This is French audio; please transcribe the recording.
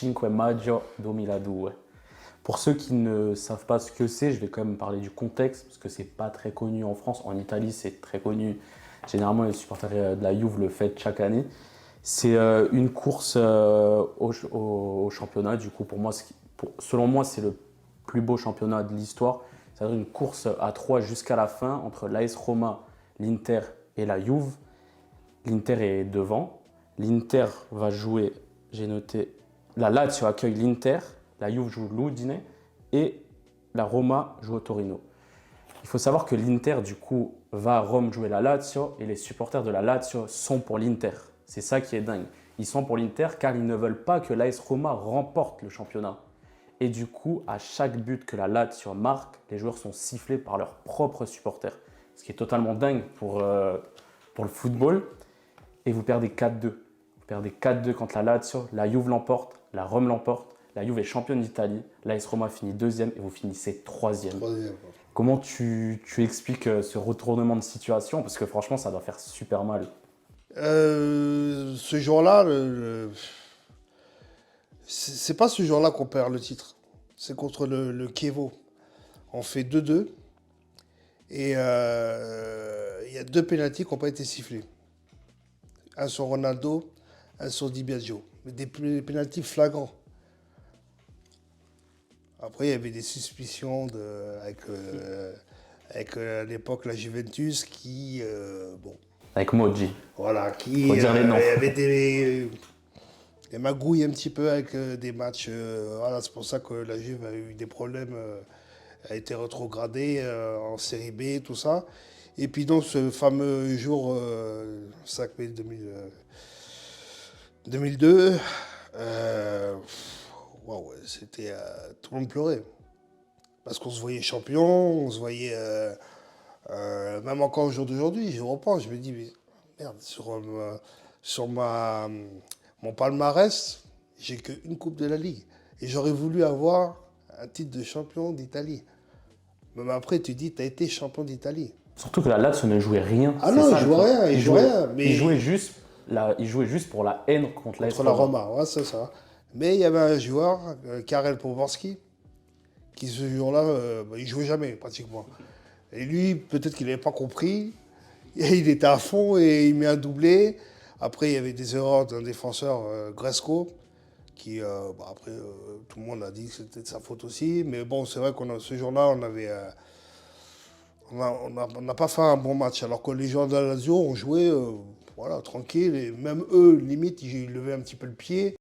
Cinque Maggio 2002. Pour ceux qui ne savent pas ce que c'est, je vais quand même parler du contexte, parce que c'est pas très connu en France. En Italie, c'est très connu. Généralement, les supporters de la Juve le fêtent chaque année. C'est une course au championnat. Du coup, selon moi, c'est le plus beau championnat de l'histoire. C'est-à-dire une course à trois jusqu'à la fin entre l'AS Roma, l'Inter et la Juve. L'Inter est devant. L'Inter va jouer, j'ai noté, la Lazio accueille l'Inter, la Juve joue l'Udine et la Roma joue au Torino. Il faut savoir que l'Inter, du coup, va à Rome jouer la Lazio et les supporters de la Lazio sont pour l'Inter. C'est ça qui est dingue. Ils sont pour l'Inter car ils ne veulent pas que l'AS Roma remporte le championnat. Et du coup, à chaque but que la Lazio marque, les joueurs sont sifflés par leurs propres supporters. Ce qui est totalement dingue pour le football. Et vous perdez 4-2. Vous perdez 4-2 contre la Lazio, la Juve l'emporte, la Rome l'emporte, la Juve est championne d'Italie, l'AS Roma finit deuxième et vous finissez troisième. Comment tu expliques ce retournement de situation? Parce que franchement, ça doit faire super mal. Ce jour-là, c'est pas ce jour-là qu'on perd le titre. C'est contre le Chievo. On fait 2-2. Et il y a 2 pénaltys qui n'ont pas été sifflés. Un sur Ronaldo, un sur Di Biagio. Mais des pénaltys flagrants. Après, il y avait des suspicions avec à l'époque la Juventus qui... bon. Avec Moji. Voilà, qui... Faut dire les noms. Il y avait des magouilles un petit peu avec des matchs. Voilà, c'est pour ça que la Juve a eu des problèmes, a été rétrogradée en Série B, tout ça. Et puis donc ce fameux jour 5 mai 2002, wow, c'était tout le monde pleurait. Parce qu'on se voyait champion, on se voyait, même encore au jour d'aujourd'hui, je repense, je me dis, mais merde, sur mon palmarès, j'ai qu'une coupe de la Ligue. Et j'aurais voulu avoir un titre de champion d'Italie. Même après, tu dis, tu as été champion d'Italie. Surtout que la Lazio ne jouait rien. Ah non, il jouait rien, il jouait rien. Mais il jouait juste pour la haine contre l'AS la Roma. Roma, ouais, c'est ça. Mais il y avait un joueur, Karel Poborski, qui ce jour-là, il jouait jamais pratiquement. Et lui, peut-être qu'il n'avait pas compris. Et il était à fond et il met un doublé. Après, il y avait des erreurs d'un défenseur, Gresco, qui, après, tout le monde a dit que c'était de sa faute aussi. Mais bon, c'est vrai qu'on ce jour-là, on n'a pas fait un bon match. Alors que les joueurs de la Lazio ont joué voilà, tranquille. Et même eux, limite, ils levaient un petit peu le pied.